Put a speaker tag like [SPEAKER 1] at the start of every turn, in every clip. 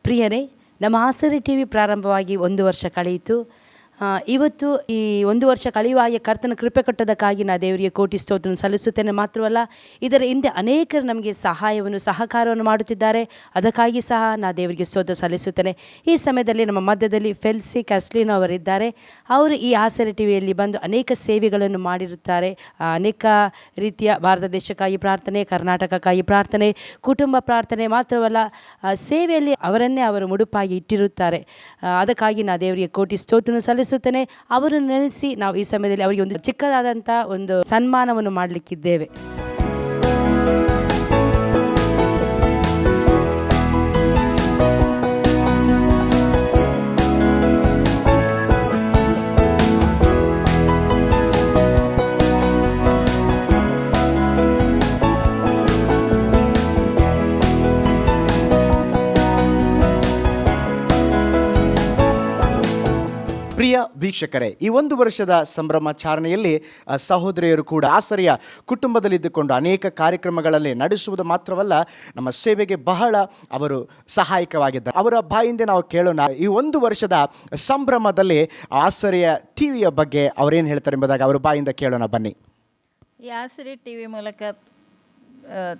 [SPEAKER 1] ಪ್ರಿಯರೇ, ನಮ್ಮ ಆಸರೆ ಟಿ ವಿ ಪ್ರಾರಂಭವಾಗಿ 1 ವರ್ಷ ಕಳೆಯಿತು. ಇವತ್ತು ಈ 1 ವರ್ಷ ಕಳೆಯುವಾಗ ಕರ್ತನ ಕೃಪೆ ಕೊಟ್ಟದಕ್ಕಾಗಿ ನಾ ದೇವರಿಗೆ ಕೋಟಿ ಸ್ತೋತ್ರವನ್ನು ಸಲ್ಲಿಸುತ್ತೇನೆ. ಮಾತ್ರವಲ್ಲ, ಇದರ ಹಿಂದೆ ಅನೇಕರು ನಮಗೆ ಸಹಕಾರವನ್ನು ಮಾಡುತ್ತಿದ್ದಾರೆ. ಅದಕ್ಕಾಗಿ ಸಹ ನಾ ದೇವರಿಗೆ ಸ್ತೋತ್ರ ಸಲ್ಲಿಸುತ್ತೇನೆ. ಈ ಸಮಯದಲ್ಲಿ ನಮ್ಮ ಮಧ್ಯದಲ್ಲಿ ಫೆಲ್ಸಿ ಕ್ಯಾಸ್ಲಿನ್ ಅವರಿದ್ದಾರೆ. ಅವರು ಈ ಆಸರೆ ಟಿ ವಿಯಲ್ಲಿ ಬಂದು ಅನೇಕ ಸೇವೆಗಳನ್ನು ಮಾಡಿರುತ್ತಾರೆ. ಅನೇಕ ರೀತಿಯ ಭಾರತ ದೇಶಕ್ಕಾಗಿ ಪ್ರಾರ್ಥನೆ, ಕರ್ನಾಟಕಕ್ಕಾಗಿ ಪ್ರಾರ್ಥನೆ, ಕುಟುಂಬ ಪ್ರಾರ್ಥನೆ ಮಾತ್ರವಲ್ಲ, ಸೇವೆಯಲ್ಲಿ ಅವರನ್ನೇ ಅವರು ಮುಡುಪಾಗಿ ಇಟ್ಟಿರುತ್ತಾರೆ. ಅದಕ್ಕಾಗಿ ನಾ ದೇವರಿಗೆ ಕೋಟಿ ಸ್ತೋತ್ರವನ್ನು ಸಲ್ಲಿಸುತ್ತೇನೆ. ಅವರನ್ನು ನೆನೆಸಿ ನಾವು ಈ ಸಮಯದಲ್ಲಿ ಅವರಿಗೆ ಒಂದು ಚಿಕ್ಕದಾದಂಥ ಒಂದು ಸನ್ಮಾನವನ್ನು ಮಾಡಲಿಕ್ಕಿದ್ದೇವೆ.
[SPEAKER 2] ಪ್ರಿಯ ವೀಕ್ಷಕರೇ, ಈ 1 ವರ್ಷದ ಸಂಭ್ರಮಾಚರಣೆಯಲ್ಲಿ ಸಹೋದರಿಯರು ಕೂಡ ಆಸರೆಯ ಕುಟುಂಬದಲ್ಲಿದ್ದುಕೊಂಡು ಅನೇಕ ಕಾರ್ಯಕ್ರಮಗಳಲ್ಲಿ ನಡೆಸುವುದು ಮಾತ್ರವಲ್ಲ, ನಮ್ಮ ಸೇವೆಗೆ ಬಹಳ ಅವರು ಸಹಾಯಕವಾಗಿದ್ದಾರೆ. ಅವರ ಬಾಯಿಂದ ನಾವು ಕೇಳೋಣ, ಈ 1 ವರ್ಷದ ಸಂಭ್ರಮದಲ್ಲಿ ಆಸರೆಯ ಟಿ ವಿಯ ಬಗ್ಗೆ ಅವರೇನು ಹೇಳ್ತಾರೆ ಎಂಬುದಾಗಿ ಅವರ ಬಾಯಿಂದ ಕೇಳೋಣ. ಬನ್ನಿ.
[SPEAKER 3] ಈ ಆಸರೆ ಟಿ ವಿ ಮೂಲಕ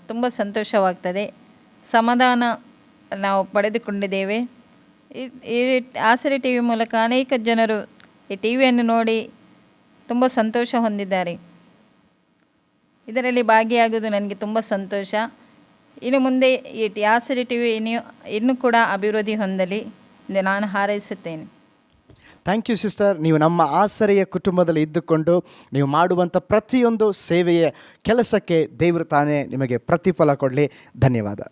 [SPEAKER 3] ತುಂಬ ಸಂತೋಷವಾಗ್ತದೆ, ಸಮಾಧಾನ ನಾವು ಪಡೆದುಕೊಂಡಿದ್ದೇವೆ. ಈ ಆಸರೆ ಟಿ ವಿ ಮೂಲಕ ಅನೇಕ ಜನರು ಈ ಟಿ ವಿಯನ್ನು ನೋಡಿ ತುಂಬ ಸಂತೋಷ ಹೊಂದಿದ್ದಾರೆ. ಇದರಲ್ಲಿ ಭಾಗಿಯಾಗುವುದು ನನಗೆ ತುಂಬ ಸಂತೋಷ. ಇನ್ನು ಮುಂದೆ ಈ ಆಸರೆ ಟಿ ವಿ ಇನ್ನೂ ಕೂಡ ಅಭಿವೃದ್ಧಿ ಹೊಂದಲಿ ಎಂದು ನಾನು ಹಾರೈಸುತ್ತೇನೆ.
[SPEAKER 2] Thank you sister. ನೀವು ನಮ್ಮ ಆಸರೆಯ ಕುಟುಂಬದಲ್ಲಿ ಇದ್ದುಕೊಂಡು ನೀವು ಮಾಡುವಂಥ ಪ್ರತಿಯೊಂದು ಸೇವೆಯ ಕೆಲಸಕ್ಕೆ ದೇವರು ತಾನೇ ನಿಮಗೆ ಪ್ರತಿಫಲ ಕೊಡಲಿ. ಧನ್ಯವಾದ.